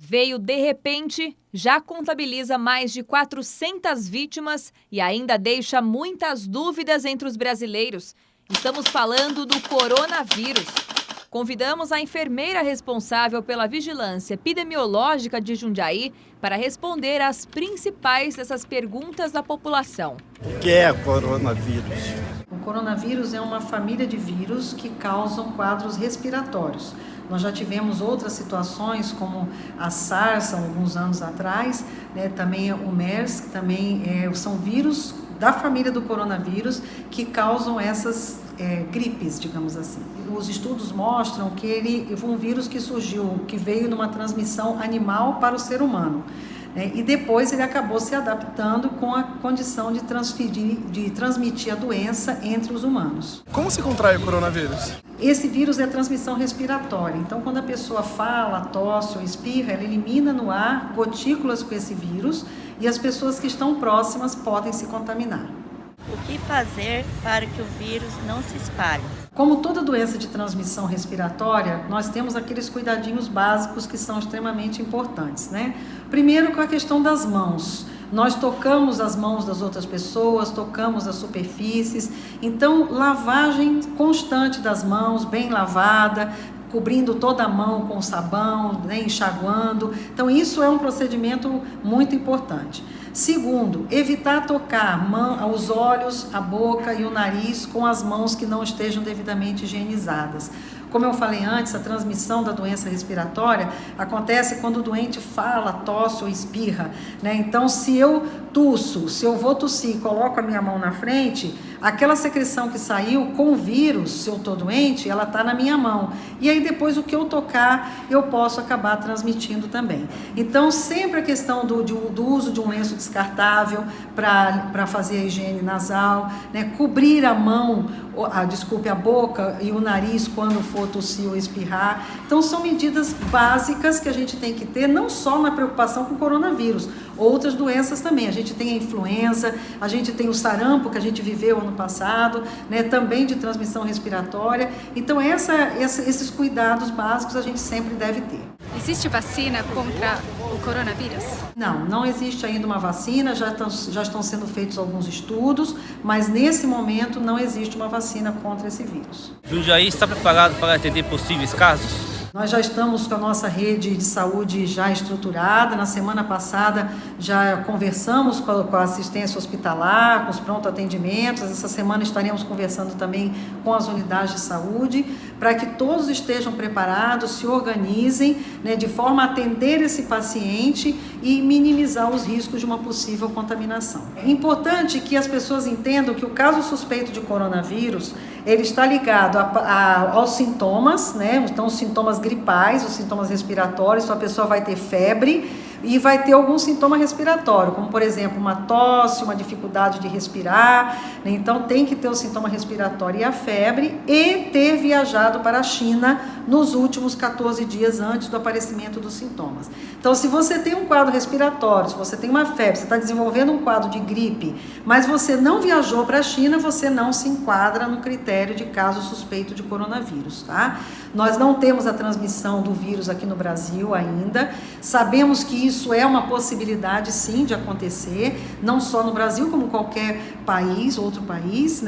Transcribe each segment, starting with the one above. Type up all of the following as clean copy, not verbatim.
Veio de repente, já contabiliza mais de 400 vítimas e ainda deixa muitas dúvidas entre os brasileiros. Estamos falando do coronavírus. Convidamos a enfermeira responsável pela vigilância epidemiológica de Jundiaí para responder às principais dessas perguntas da população. O que é coronavírus? O coronavírus é uma família de vírus que causam quadros respiratórios. Nós já tivemos outras situações, como a SARS, há alguns anos atrás, também o MERS, que também são vírus da família do coronavírus que causam essas gripes, digamos assim. Os estudos mostram que ele foi um vírus que surgiu, que veio numa transmissão animal para o ser humano. E depois ele acabou se adaptando com a condição de transmitir a doença entre os humanos. Como se contrai o coronavírus? Esse vírus é transmissão respiratória, então quando a pessoa fala, tosse ou espirra, ela elimina no ar gotículas com esse vírus e as pessoas que estão próximas podem se contaminar. O que fazer para que o vírus não se espalhe? Como toda doença de transmissão respiratória, nós temos aqueles cuidadinhos básicos que são extremamente importantes, Primeiro, com a questão das mãos. Nós tocamos as mãos das outras pessoas, tocamos as superfícies, então lavagem constante das mãos, bem lavada, cobrindo toda a mão com sabão, enxaguando. Então isso é um procedimento muito importante. Segundo, evitar tocar os olhos, a boca e o nariz com as mãos que não estejam devidamente higienizadas. Como eu falei antes, a transmissão da doença respiratória acontece quando o doente fala, tosse ou espirra, Então, se eu tusso, se eu vou tossir e coloco a minha mão na frente, aquela secreção que saiu com o vírus, se eu estou doente, ela está na minha mão. E aí depois o que eu tocar, eu posso acabar transmitindo também. Então, sempre a questão do uso de um lenço descartável para fazer a higiene nasal, cobrir a mão, a boca e o nariz quando for tossir ou espirrar. Então, são medidas básicas que a gente tem que ter, não só na preocupação com o coronavírus, outras doenças também. A gente tem a influenza, a gente tem o sarampo que a gente viveu ano passado, também de transmissão respiratória. Então, esses cuidados básicos a gente sempre deve ter. Existe vacina contra o coronavírus? Não existe ainda uma vacina, já estão sendo feitos alguns estudos, mas nesse momento não existe uma vacina contra esse vírus. Jundiaí está preparado para atender possíveis casos? Nós já estamos com a nossa rede de saúde já estruturada. Na semana passada já conversamos com a assistência hospitalar, com os pronto-atendimentos. Essa semana estaremos conversando também com as unidades de saúde para que todos estejam preparados, se organizem, de forma a atender esse paciente e minimizar os riscos de uma possível contaminação. É importante que as pessoas entendam que o caso suspeito de coronavírus, ele está ligado aos sintomas, Então, os sintomas gripais, os sintomas respiratórios, então a pessoa vai ter febre e vai ter algum sintoma respiratório, como por exemplo uma tosse, uma dificuldade de respirar, Então tem que ter o sintoma respiratório e a febre e ter viajado para a China nos últimos 14 dias antes do aparecimento dos sintomas. Então, se você tem um quadro respiratório, se você tem uma febre, você está desenvolvendo um quadro de gripe, mas você não viajou para a China, você não se enquadra no critério de caso suspeito de coronavírus, Nós não temos a transmissão do vírus aqui no Brasil ainda, sabemos que isso é uma possibilidade sim de acontecer, não só no Brasil como qualquer país, outro país,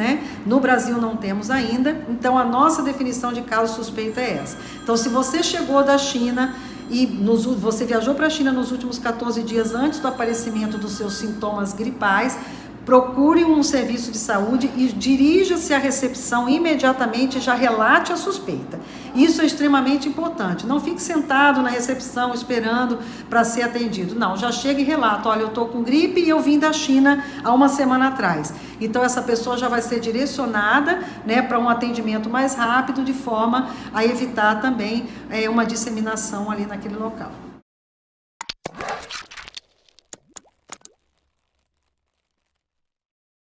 No Brasil não temos ainda, então a nossa definição de caso suspeito é essa. Então, se você chegou da China e você viajou para a China nos últimos 14 dias antes do aparecimento dos seus sintomas gripais, procure um serviço de saúde e dirija-se à recepção imediatamente e já relate a suspeita. Isso é extremamente importante. Não fique sentado na recepção esperando para ser atendido. Não, já chega e relata, olha, eu estou com gripe e eu vim da China há uma semana atrás. Então, essa pessoa já vai ser direcionada para um atendimento mais rápido, de forma a evitar também uma disseminação ali naquele local.